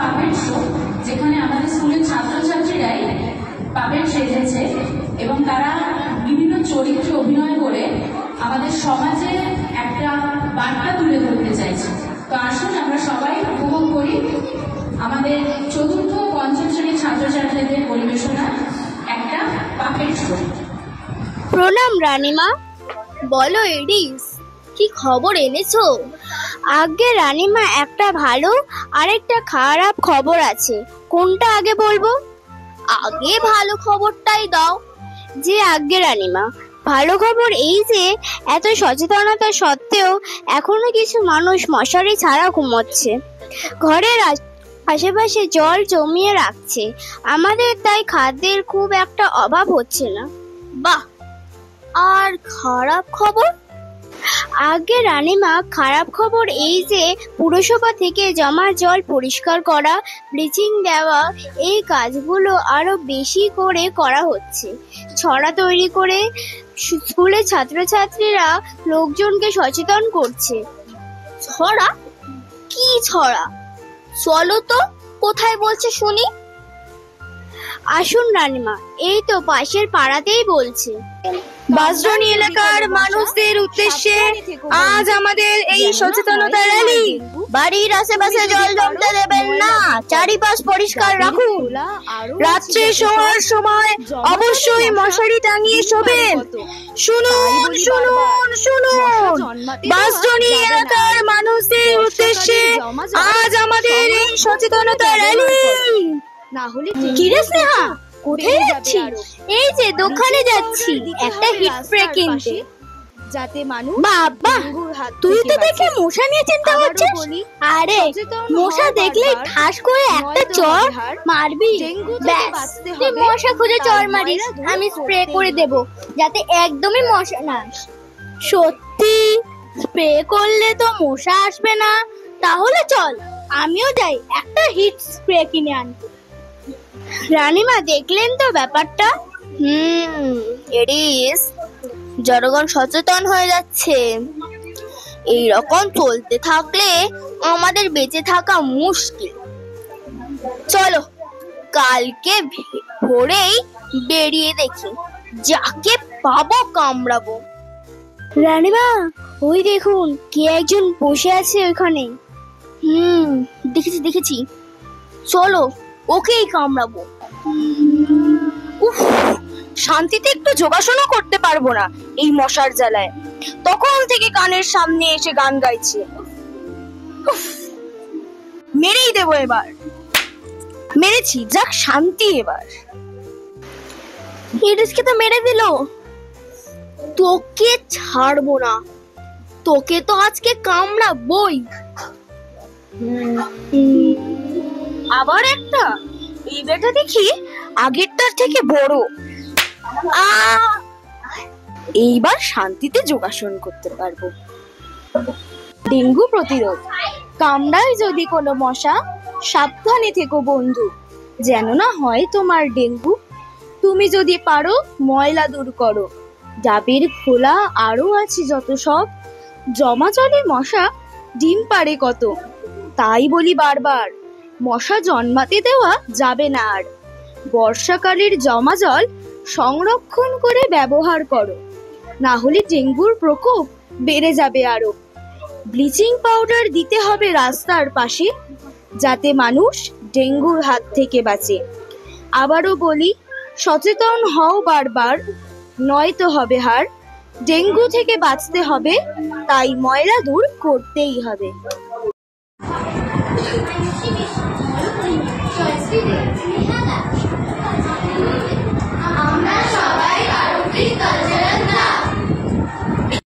Puppet show, যেখানে আমাদের স্কুলের ছাত্রছাত্রীরাই পাপেট সেজেছে এবং তারা বিভিন্ন চরিত্রে অভিনয় করে আমাদের সমাজে একটা বার্তা তুলে ধরতে চাইছে। তো আসুন আমরা সবাই উপভোগ করি আমাদের চতুর্থ পঞ্চম শ্রেণীর ছাত্রছাত্রীদের পরিবেশনা একটা পাপেট শো। প্রণাম রানীমা। বলো এডিস, কি খবর এনেছো? আগে রানীমা, একটা ভালো আর একটা খারাপ খবর আছে। কোনটা আগে বলবো? আগে ভালো খবরটাই দাও। যে আগে রানীমা, ভালো খবর এই যে এত সচেতনতা সত্ত্বেও এখনো কিছু মানুষ মশারি ছাড়া ঘুমোচ্ছে, ঘরের আশেপাশে জল জমিয়ে রাখছে। আমাদের তাই খাদ্যের খুব একটা অভাব হচ্ছে না। বাহ! আর খারাপ খবর? আগে রানীমা, খারাপ খবর এই যে পুরসভা থেকে জমা জল পরিষ্কার করা, ব্লিচিং দেওয়া, এই কাজগুলো আরো বেশি করে করা হচ্ছে। ছড়া তৈরি করে স্কুলের ছাত্রছাত্রীরা লোকজনকে সচেতন করছে। ছড়া? কি ছড়া? চলো তো, কোথায় বলছে শুনি। আসুন রানীমা, এই তো পাশের পাড়াতেই বলছে। বাঁশদ্রোণী এলাকার মানুষদের উদ্দেশ্যে আজ আমাদের এই সচেতনতা র্যালি। বাড়ির আশেপাশে জল জমতে দেবেন না, চারিপাশ পরিষ্কার রাখুন। রাত্রে শোয়ার সময় অবশ্যই মশারি টাঙিয়ে শোবেন। শুনুন শুনুন শুনুন, বাঁশদ্রোণী এলাকার মানুষদের উদ্দেশ্যে আজ আমাদের এই সচেতনতা র্যালি। কি রে স্নেহা, কোথায় যাচ্ছিস? এই যে দোকানে যাচ্ছি একটা হিট স্প্রে কিনতে, যাতে মানুষ বাবা তুই তো দেখে মশা নিয়ে চিন্তা করছিস। আরে মশা দেখলেই ঠাস করে একটা চড় মারবি, ব্যাস তুই মশা খুঁজে চড় মারিস, আমি স্প্রে করে দেব যাতে একদমই মশা না আসে। সত্যি স্প্রে করলে তো মশা আসবে না? তাহলে চল আমিও যাই একটা হিট স্প্রে কিনে আনতে। রানীমা, দেখলেন তো ব্যাপারটা? এডিস, জনগণ সচেতন হয়ে যাচ্ছে। এই রকম চলতে থাকলে আমাদের বেঁচে থাকা মুশকিল। চলো কালকে ভোরেই বেরিয়ে দেখি, যাকে পাবো কামড়াবো। রানীমা, ওই দেখুন কে একজন বসে আছে ওখানে। দেখেছি দেখেছি, চলো ওকেই কামড়াবো। উফ, শান্তিতে একটু যোগাসনও করতে পারবো না এই মশার জ্বালায়। তখন থেকে কানের সামনে এসে গান গাইছে। মেরেই দেবো এবার। মেরেছি, যাক শান্তি এবার। এডিসকে তো মেরে দিল, তোকে ছাড়বো না, তোকে তো আজকে কামড়াবোই। আবার একটা, এই বেটা দেখি আগেরটার থেকে বড়। এইবার শান্তিতে যোগাসন করতে পারবো। ডেঙ্গু প্রতিরোধ। কামড়ায় যদি কোনো মশা, সাবধানে থেকো বন্ধু, যেন না হয় তোমার ডেঙ্গু। তুমি যদি পারো ময়লা দূর করো, ডাবের খোলা আরো আছে যত সব। জমা জলে মশা ডিম পাড়ে কত, তাই বলি বারবার, মশা জন্মাতে দেওয়া যাবে না আর। বর্ষাকালের জমা জল সংরক্ষণ করে ব্যবহার করো, না হলে ডেঙ্গুর প্রকোপ বেড়ে যাবে আরো। ব্লিচিং পাউডার দিতে হবে রাস্তার পাশে, যাতে মানুষ ডেঙ্গুর হাত থেকে বাঁচে। আবারও বলি, সচেতন হও বারবার, নয়তো হবে হার। ডেঙ্গু থেকে বাঁচতে হবে, তাই ময়লা দূর করতেই হবে। আমরা সবাই কারো